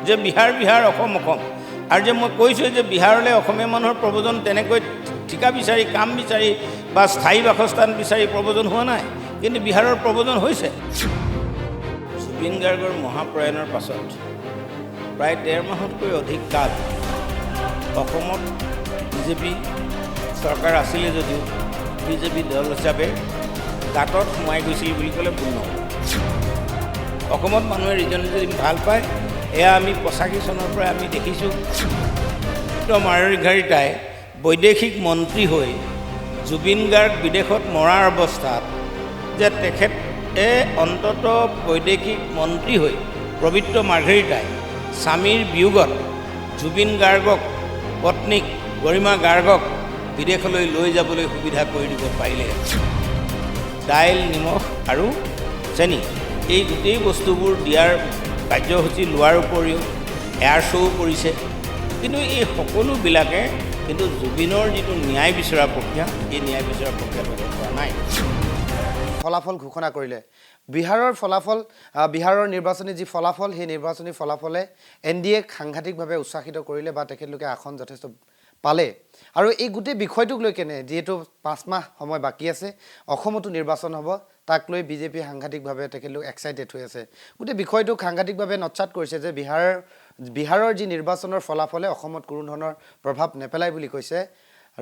যে বিহাৰ বিহাৰ অসম অসম আৰু যে মই কৈছোঁ যে বিহাৰলৈ অসমীয়া মানুহৰ প্ৰব্ৰজন তেনেকৈ ঠিকা বিচাৰি কাম বিচাৰি বা স্থায়ী বাসস্থান বিচাৰি প্ৰব্ৰজন হোৱা নাই, কিন্তু বিহাৰৰ প্ৰব্ৰজন হৈছে। জুবিন গাৰ্গৰ মহাপ্ৰয়াণৰ পাছত প্ৰায় ১.৫ মাহতকৈ অধিক কাল অসমত বিজেপি চৰকাৰ আছিলে যদিও বিজেপি দল হিচাপে গাঁতত সোমাই গৈছিল বুলি ক'লে ভুল নহ'ব। অসমত মানুহে ৰিজনেলিজম ভাল পায়, এয়া আমি ৮৫ চনৰ পৰা আমি দেখিছোঁ। মাৰ্ঘেৰিটাই বৈদেশিক মন্ত্ৰী হৈ জুবিন গাৰ্গ বিদেশত মৰাৰ অৱস্থাত যে তেখেতে অন্তত বৈদেশিক মন্ত্ৰী হৈ পবিত্ৰ মাৰ্ঘেৰিটাই স্বামীৰ বিয়োগত জুবিন গাৰ্গক পত্নীক গৰিমা গাৰ্গক বিদেশলৈ লৈ যাবলৈ সুবিধা কৰি দিব পাৰিলে। দাইল, নিমখ আৰু চেনি এই গোটেই বস্তুবোৰ দিয়াৰ কাৰ্যসূচী লোৱাৰ উপৰিও এয়াৰ শ্ব'ও কৰিছে, কিন্তু এই সকলোবিলাকে কিন্তু জুবিনৰ যিটো ন্যায় বিচৰা প্ৰক্ৰিয়া, এই ন্যায় বিচৰা প্ৰক্ৰিয়াটো কৰা নাই। ফলাফল ঘোষণা কৰিলে বিহাৰৰ ফলাফল, বিহাৰৰ নিৰ্বাচনী যি ফলাফল, সেই নিৰ্বাচনী ফলাফলে NDAক সাংঘাতিকভাৱে উৎসাহিত কৰিলে বা তেখেতলোকে আসন যথেষ্ট পালে। আৰু এই গোটেই বিষয়টোক লৈ কেনে যিহেতু ৫ মাহ সময় বাকী আছে, অসমতো নিৰ্বাচন হ'ব, তাক লৈ বিজেপি সাংঘাতিকভাৱে তেখেতলোক এক্সাইটেড হৈ আছে। গোটেই বিষয়টোক সাংঘাতিকভাৱে নৎসাত কৰিছে যে বিহাৰৰ যি নিৰ্বাচনৰ ফলাফলে অসমত কোনো ধৰণৰ প্ৰভাৱ নেপেলায় বুলি কৈছে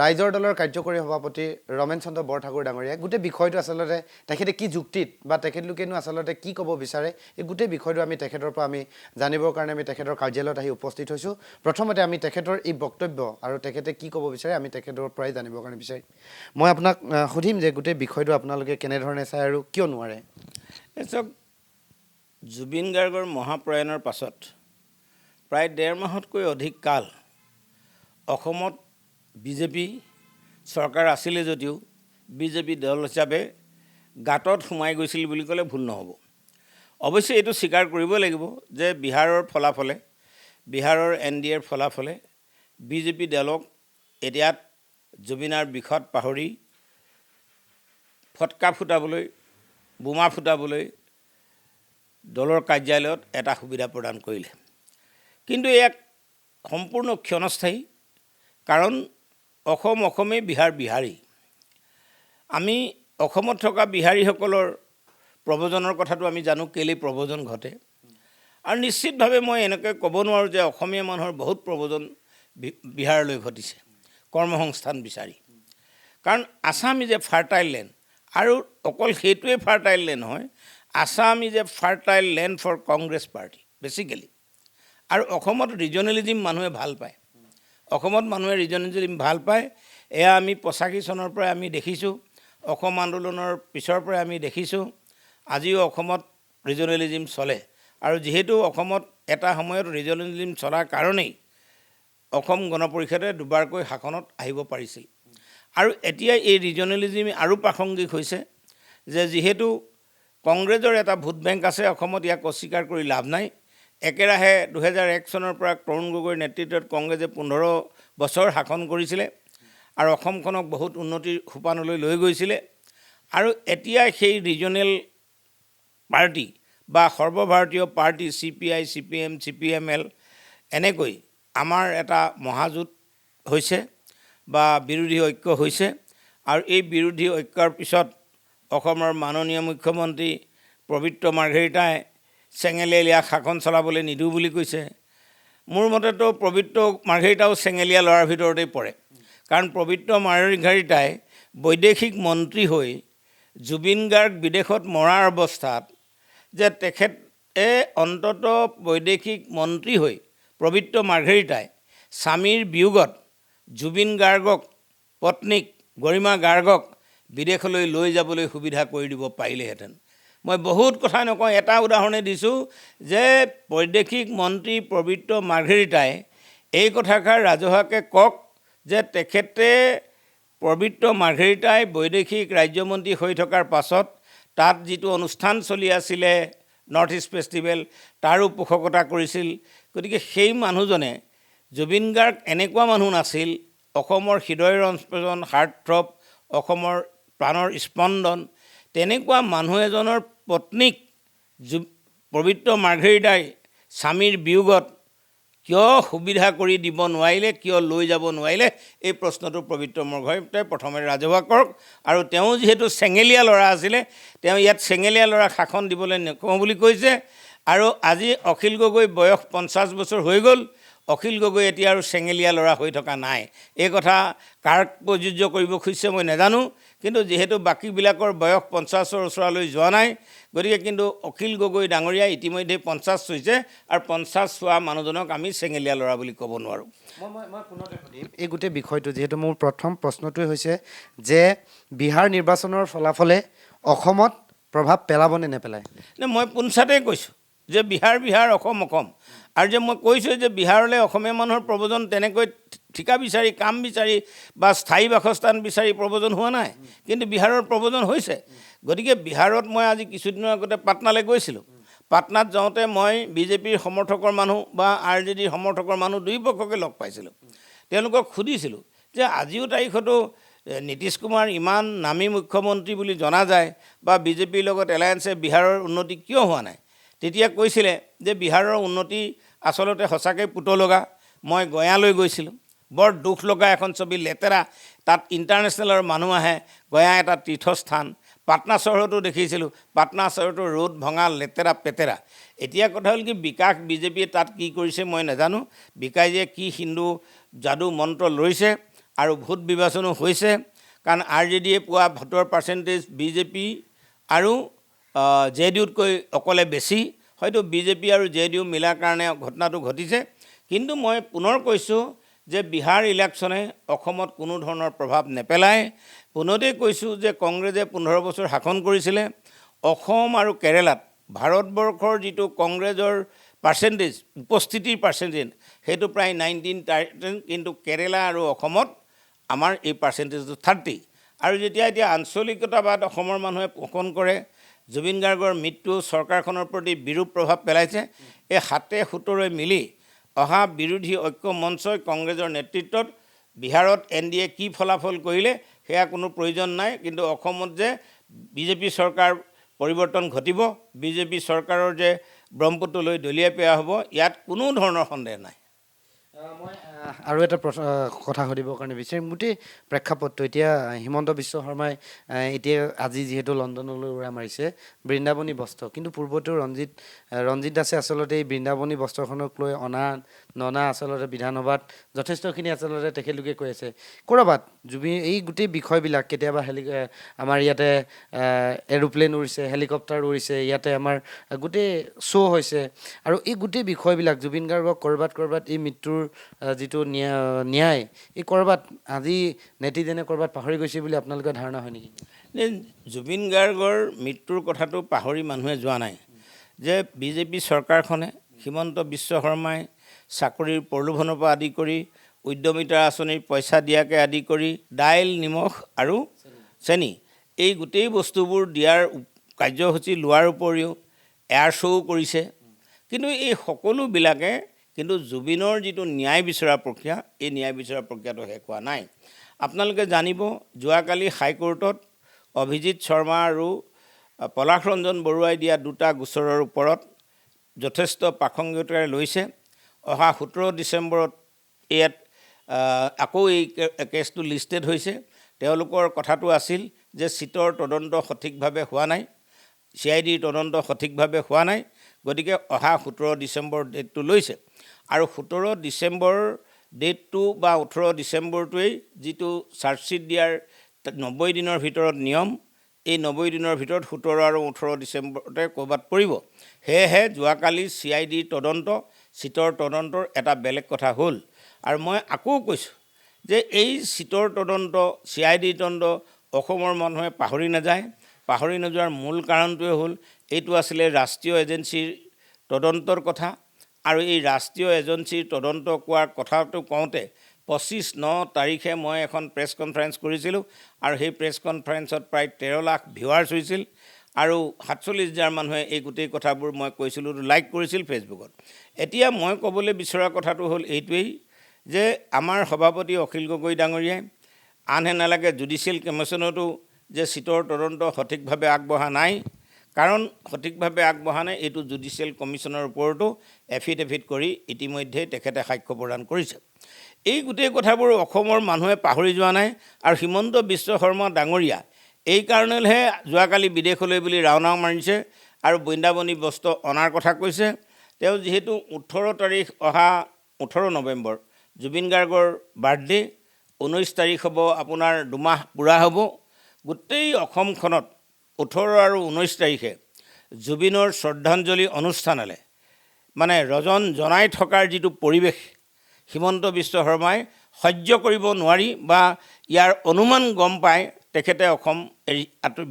ৰাইজৰ দলৰ কাৰ্যকৰী সভাপতি ৰমেন চন্দ্ৰ বৰঠাকুৰ ডাঙৰীয়াই। গোটেই বিষয়টো আচলতে তেখেতে কি যুক্তিত বা তেখেতলোকেনো আচলতে কি ক'ব বিচাৰে, এই গোটেই বিষয়টো আমি তেখেতৰ পৰা আমি জানিবৰ কাৰণে আমি তেখেতৰ কাৰ্যালয়ত আহি উপস্থিত হৈছোঁ। প্ৰথমতে আমি তেখেতৰ এই বক্তব্য আৰু তেখেতে কি ক'ব বিচাৰে আমি তেখেতৰ পৰাই জানিবৰ কাৰণে বিচাৰিম। মই আপোনাক সুধিম যে গোটেই বিষয়টো আপোনালোকে কেনেধৰণে চায় আৰু কিয় নোৱাৰে? চাওক, জুবিন গাৰ্গৰ মহাপ্ৰয়াণৰ পাছত প্ৰায় ১.৫ মাহতকৈ অধিক কাল অসমত বিজেপি চৰকাৰ আছিলে যদিও বিজেপি দল হিচাপে গাঁতত সোমাই গৈছিল বুলি ক'লে ভুল নহ'ব। অৱশ্যে এইটো স্বীকাৰ কৰিব লাগিব যে বিহাৰৰ ফলাফলে, বিহাৰৰ NDAৰ ফলাফলে বিজেপি দলক এতিয়াত জুবিনাৰ বিষত পাহৰি ফটকা ফুটাবলৈ, বোমা ফুটাবলৈ দলৰ কাৰ্যালয়ত এটা সুবিধা প্ৰদান কৰিলে। কিন্তু ইয়াক সম্পূৰ্ণ ক্ষণস্থায়ী, কাৰণ অসম অসমেই, বিহাৰ বিহাৰী। আমি অসমত থকা বিহাৰীসকলৰ প্ৰব্ৰজনৰ কথাটো আমি জানো, কেলেই প্ৰব্ৰজন ঘটে। আৰু নিশ্চিতভাৱে মই এনেকৈ ক'ব নোৱাৰোঁ যে অসমীয়া মানুহৰ বহুত প্ৰব্ৰজন বিহাৰলৈ ঘটিছে কৰ্মসংস্থান বিচাৰি। কাৰণ Assam is a fertile land, আৰু অকল সেইটোৱে ফাৰ্টাইল লেণ্ড নহয়, Assam is a fertile land for Congress party basically. আৰু অসমত ৰিজনেলিজিম মানুহে ভাল পায়, অসমত মানুহে ৰিজনেলিজিম ভাল পায়। এয়া আমি ৮৫ চনৰ পৰাই আমি দেখিছোঁ, অসম আন্দোলনৰ পিছৰ পৰাই আমি দেখিছোঁ। আজিও অসমত ৰিজনেলিজিম চলে, আৰু যিহেতু অসমত এটা সময়ত ৰিজনেলিজিম চলাৰ কাৰণেই অসম গণ পৰিষদে দুবাৰকৈ শাসনত আহিব পাৰিছিল। আৰু এতিয়া এই ৰিজনেলিজিম আৰু প্ৰাসংগিক হৈছে যে যিহেতু কংগ্ৰেছৰ এটা ভোট বেংক আছে অসমত, ইয়াক অস্বীকাৰ কৰি লাভ নাই। একেৰাহে ২০০১ চনৰ পৰা তৰুণ গগৈৰ নেতৃত্বত কংগ্ৰেছে ১৫ বছৰ শাসন কৰিছিলে আৰু অসমখনক বহুত উন্নতিৰ সোপানলৈ লৈ গৈছিলে। আৰু এতিয়া সেই ৰিজনেল পাৰ্টি বা সৰ্বভাৰতীয় পাৰ্টি CPI, CPM, CPML এনেকৈ আমাৰ এটা মহাজোঁট হৈছে বা বিৰোধী ঐক্য হৈছে। আৰু এই বিৰোধী ঐক্যৰ পিছত অসমৰ মাননীয় মুখ্যমন্ত্ৰী পবিত্ৰ মাৰ্ঘেৰিটাই চেঙেলীয়া শাসন চলাবলৈ নিদিওঁ বুলি কৈছে। মোৰ মতেতো পবিত্ৰ মাৰ্ঘেৰিটাও চেঙেলীয়া ল'ৰাৰ ভিতৰতেই পৰে, কাৰণ পবিত্ৰ মাৰ্ঘেৰিটাই বৈদেশিক মন্ত্ৰী হৈ জুবিন গাৰ্গ বিদেশত মৰাৰ অৱস্থাত যে তেখেতে অন্তত বৈদেশিক মন্ত্ৰী হৈ পবিত্ৰ মাৰ্ঘেৰিটাই স্বামীৰ বিয়োগত জুবিন গাৰ্গক পত্নীক গৰিমা গাৰ্গক বিদেশলৈ লৈ যাবলৈ সুবিধা কৰি দিব পাৰিলেহেঁতেন। মই বহুত কথা নকওঁ, এটা উদাহৰণে দিছোঁ যে বৈদেশিক মন্ত্ৰী পবিত্ৰ মাৰ্ঘেৰিটাই এই কথাষাৰ ৰাজহুৱাকৈ কওক যে তেখেতে পবিত্ৰ মাৰ্ঘেৰিটাই বৈদেশিক ৰাজ্যমন্ত্ৰী হৈ থকাৰ পাছত তাত যিটো অনুষ্ঠান চলি আছিলে নৰ্থ ইষ্ট ফেষ্টিভেল, তাৰো পোষকতা কৰিছিল। গতিকে সেই মানুহজনে, জুবিন গাৰ্গ এনেকুৱা মানুহ নাছিল, অসমৰ হৃদয়ৰঞ্জন, হাৰ্টথ্ৰব, অসমৰ প্ৰাণৰ স্পন্দন, তেনেকুৱা মানুহ এজনৰ পত্নীক পবিত্ৰ মাৰ্ঘেৰিটাই স্বামীৰ বিয়োগত কিয় সুবিধা কৰি দিব নোৱাৰিলে, কিয় লৈ যাব নোৱাৰিলে, এই প্ৰশ্নটো পবিত্ৰ মোৰ ঘৰতে প্ৰথমে ৰাজহুৱা কৰক। আৰু তেওঁ যিহেতু চেঙেলীয়া ল'ৰা আছিলে, তেওঁ ইয়াত চেঙেলীয়া ল'ৰাক শাসন দিবলৈ নকওঁ বুলি কৈছে। আৰু আজি অখিল গগৈ বয়স 50 বছৰ হৈ গ'ল, অখিল গগৈ এতিয়া আৰু চেঙেলীয়া ল'ৰা হৈ থকা নাই। এই কথা কাক প্ৰযোজ্য কৰিব খুজিছে মই নাজানো, কিন্তু যিহেতু বাকীবিলাকৰ বয়স 50ৰ ওচৰলৈ যোৱা নাই, গতিকে কিন্তু অখিল গগৈ ডাঙৰীয়া ইতিমধ্যে 50 হৈছে, আৰু 50 হোৱা মানুহজনক আমি চেঙেলীয়া ল'ৰা বুলি ক'ব নোৱাৰোঁ। মই পুনৰতে সুধিম এই গোটেই বিষয়টো, যিহেতু মোৰ প্ৰথম প্ৰশ্নটোৱে হৈছে যে বিহাৰ নিৰ্বাচনৰ ফলাফলে অসমত প্ৰভাৱ পেলাবনে নেপেলায়? মই পোনচাতেই কৈছোঁ যে বিহাৰ অসম অসম। আৰু যে মই কৈছোঁ যে বিহাৰলৈ অসমীয়া মানুহৰ প্ৰব্ৰজন তেনেকৈ ঠিকা বিচাৰি, কাম বিচাৰি বা স্থায়ী বাসস্থান বিচাৰি প্ৰব্ৰজন হোৱা নাই, কিন্তু বিহাৰৰ প্ৰব্ৰজন হৈছে। গতিকে বিহাৰত মই আজি কিছুদিনৰ আগতে পাটনালৈ গৈছিলোঁ। পাটনাত যাওঁতে মই বিজেপিৰ সমৰ্থকৰ মানুহ বা RJDৰ সমৰ্থকৰ মানুহ দুই পক্ষকে লগ পাইছিলোঁ। তেওঁলোকক সুধিছিলোঁ যে আজিও তাৰিখতো নীতিশ কুমাৰ ইমান নামী মুখ্যমন্ত্ৰী বুলি জনা যায় বা বিজেপিৰ লগত এলায়েন্সে বিহাৰৰ উন্নতি কিয় হোৱা নাই? তেতিয়া কৈছিলে যে বিহাৰৰ উন্নতি আচলতে সঁচাকৈ পুতলগা। মই গয়ালৈ গৈছিলোঁ, বৰ দুখ লগা এখন ছবি, লেতেৰা। তাত ইণ্টাৰনেশ্যনেলৰ মানুহ আহে, গয়া এটা তীৰ্থস্থান। পাটনা চহৰতো দেখিছিলোঁ, পাটনা চহৰতো ৰ'দ ভঙা, লেতেৰা পেতেৰা। এতিয়া কথা হ'ল কি, বিকাশ বিজেপিয়ে তাত কি কৰিছে মই নাজানো। বিকাশে কি হিন্দু যাদু মন্ত্ৰ লৈছে আৰু ভোট বিভাজনো হৈছে, কাৰণ RJDয়ে পোৱা ভোটৰ পাৰ্চেণ্টেজ বিজেপি আৰু JDUতকৈ অকলে বেছি। হয়তো বিজেপি আৰু JDU মিলাৰ কাৰণে ঘটনাটো ঘটিছে। কিন্তু মই পুনৰ কৈছোঁ যে বিহাৰ ইলেকশ্যনে অসমত কোনো ধৰণৰ প্ৰভাৱ নেপেলায়। পুনতেই কৈছোঁ যে কংগ্ৰেছে 15 বছৰ শাসন কৰিছিলে। অসম আৰু কেৰেলাত ভাৰতবৰ্ষৰ যিটো কংগ্ৰেছৰ পাৰ্চেণ্টেজ, উপস্থিতিৰ পাৰ্চেণ্টেজ, সেইটো প্ৰায় 19%, কিন্তু কেৰেলা আৰু অসমত আমাৰ এই পাৰ্চেণ্টেজটো 30। আৰু যেতিয়া এতিয়া আঞ্চলিকতাবাদ অসমৰ মানুহে পোষণ কৰে, জুবিন গাৰ্গৰ মৃত্যু চৰকাৰখনৰ প্ৰতি বিৰূপ প্ৰভাৱ পেলাইছে। এই 7-17 মিলি অহা বিৰোধী ঐক্য মঞ্চই কংগ্ৰেছৰ নেতৃত্বত বিহাৰত NDA কি ফলাফল কৰিলে সেয়া কোনো প্ৰয়োজন নাই, কিন্তু অসমত যে বিজেপি চৰকাৰ পৰিৱৰ্তন ঘটিব, বিজেপি চৰকাৰৰ যে ব্ৰহ্মপুত্ৰলৈ দলিয়াই পেলোৱা হ'ব, ইয়াত কোনো ধৰণৰ সন্দেহ নাই। মই আৰু এটা কথা সুধিবৰ কাৰণে বিচাৰিম। গোটেই প্ৰেক্ষাপটটো এতিয়া হিমন্ত বিশ্ব শৰ্মাই এতিয়া আজি যিহেতু লণ্ডনলৈ উৰা মাৰিছে বৃন্দাবনী বস্ত্ৰ, কিন্তু পূৰ্বতেও ৰঞ্জিত দাসে আচলতে এই বৃন্দাবনী বস্ত্ৰখনক লৈ ননা আচলতে বিধানসভাত যথেষ্টখিনি আচলতে তেখেতলোকে কৈ আছে। ক'ৰবাত এই গোটেই বিষয়বিলাক কেতিয়াবা আমাৰ ইয়াতে এৰোপ্লেন উৰিছে, হেলিকপ্টাৰ উৰিছে, ইয়াতে আমাৰ গোটেই শ্ব' হৈছে, আৰু এই গোটেই বিষয়বিলাক জুবিন গাৰ্গক ক'ৰবাত এই মৃত্যুৰ যিটো ন্যায়, এই ক'ৰবাত আজি নেটিজেনে ক'ৰবাত পাহৰি গৈছে বুলি আপোনালোকৰ ধাৰণা হয় নেকি? জুবিন গাৰ্গৰ মৃত্যুৰ কথাটো পাহৰি মানুহে যোৱা নাই। যে বিজেপি চৰকাৰখনে হিমন্ত বিশ্ব শৰ্মাই চাকৰিৰ প্ৰলোভনৰ পৰা আদি কৰি উদ্যমিতা আঁচনিৰ পইচা দিয়াকে আদি কৰি দাইল, নিমখ আৰু চেনি, এই গোটেই বস্তুবোৰ দিয়াৰ কাৰ্যসূচী লোৱাৰ উপৰিও এয়াৰ শ্ব' কৰিছে। কিন্তু এই সকলোবিলাকে কিন্তু জুবিনৰ যিটো ন্যায় বিচৰা প্ৰক্ৰিয়া, এই ন্যায় বিচৰা প্ৰক্ৰিয়াটো শেষ হোৱা নাই। আপোনালোকে জানিব, যোৱাকালি হাইকোৰ্টত অভিজিত শৰ্মা আৰু পলাশ ৰঞ্জন বৰুৱাই দিয়া দুটা গোচৰৰ ওপৰত যথেষ্ট প্ৰাসংগিকতাৰে লৈছে। অহা 17 ডিচেম্বৰত ইয়াত আকৌ এই কেছটো লিষ্টেড হৈছে। তেওঁলোকৰ কথাটো আছিল যে চিটৰ তদন্ত সঠিকভাৱে হোৱা নাই, CIDৰ তদন্ত সঠিকভাৱে হোৱা নাই, গতিকে অহা 17 ডিচেম্বৰ ডেটটো লৈছে। আৰু 17 ডিচেম্বৰ ডেটটো বা 18 ডিচেম্বৰটোৱেই যিটো চাৰ্জশ্বিট দিয়াৰ 90 দিনৰ ভিতৰত নিয়ম, এই 90 দিনৰ ভিতৰত 17 আৰু 18 ডিচেম্বৰতে ক'ৰবাত পৰিব। সেয়েহে যোৱাকালি CIDৰ তদন্ত, চিটৰ তদন্তৰ এটা বেলেগ কথা হ'ল। আৰু মই আকৌ কৈছোঁ যে এই চিটৰ তদন্ত, CIDৰ তদন্ত অসমৰ মানুহে পাহৰি নাযায়। পাহৰি নোযোৱাৰ মূল কাৰণটোৱে হ'ল এইটো আছিলে ৰাষ্ট্ৰীয় এজেঞ্চিৰ তদন্তৰ কথা। আৰু এই ৰাষ্ট্ৰীয় এজেঞ্চিৰ তদন্ত কোৱাৰ কথাটো কওঁতে 25/9 তাৰিখে মই এখন প্ৰেছ কনফাৰেঞ্চ কৰিছিলোঁ, আৰু সেই প্ৰেছ কনফাৰেঞ্চত প্ৰায় 13 লাখ ভিউৱাৰ্ছ হৈছিল, আৰু 47,000 মানুহে এই গোটেই কথাবোৰ মই কৈছিলোঁ লাইক কৰিছিল ফেচবুকত। এতিয়া মই ক'বলৈ বিচৰা কথাটো হ'ল এইটোৱেই যে আমাৰ সভাপতি অখিল গগৈ ডাঙৰীয়াই আনহে নালাগে জুডিচিয়েল কমিশ্যনতো যে চিটৰ তদন্ত সঠিকভাৱে আগবঢ়া নাই, কাৰণ সঠিকভাৱে আগবঢ়া নাই এইটো জুডিচিয়েল কমিশ্যনৰ ওপৰতো এফিডেভিট কৰি ইতিমধ্যে তেখেতে সাক্ষ্য প্ৰদান কৰিছে। এই গোটেই কথাবোৰ অসমৰ মানুহে পাহৰি যোৱা নাই আৰু হিমন্ত বিশ্ব শৰ্মা ডাঙৰীয়া এই কাৰণেহে যোৱাকালি বিদেশলৈ বুলি ৰাওনা মাৰিছে আৰু বৃন্দাবনী বস্ত্ৰ অনাৰ কথা কৈছে। তেওঁ যিহেতু 18 তাৰিখ অহা 18 নৱেম্বৰ জুবিন গাৰ্গৰ বাৰ্থডে, 19 তাৰিখ হ'ব আপোনাৰ দুমাহ পূৰা হ'ব। গোটেই অসমখনত 18 আৰু 19 তাৰিখে জুবিনৰ শ্ৰদ্ধাঞ্জলি অনুষ্ঠানলৈ মানে ৰজন জনাই থকাৰ যিটো পৰিৱেশ হিমন্ত বিশ্ব শৰ্মাই সহ্য কৰিব নোৱাৰি বা ইয়াৰ অনুমান গম পাই তেখেতে অসম এৰি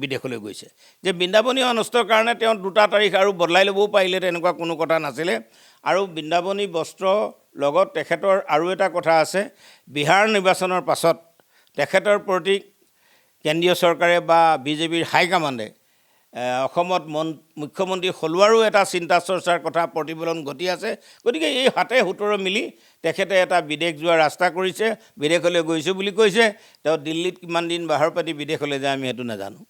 বিদেশলৈ গৈছে। যে বৃন্দাবনী অনুষ্ঠানৰ কাৰণে তেওঁ 2টা তাৰিখ আৰু বদলাই ল'বও পাৰিলে, তেনেকুৱা কোনো কথা নাছিলে। আৰু বৃন্দাবনী বস্ত্ৰ লগত তেখেতৰ আৰু এটা কথা আছে, বিহাৰ নিৰ্বাচনৰ পাছত তেখেতৰ প্ৰতি কেন্দ্ৰীয় চৰকাৰে বা বিজেপিৰ হাইকমাণ্ডে অসমত মুখ্যমন্ত্ৰী সলোৱাৰো এটা চিন্তা চৰ্চাৰ কথা প্ৰতিফলন ঘটি আছে। গতিকে এই 7-17 মিলি তেখেতে এটা বিদেশ যোৱাৰ ৰাস্তা কৰিছে, বিদেশলৈ গৈছোঁ বুলি কৈছে। তেওঁ দিল্লীত কিমান দিন বাহৰ পাতি বিদেশলৈ যায় আমি সেইটো নাজানো।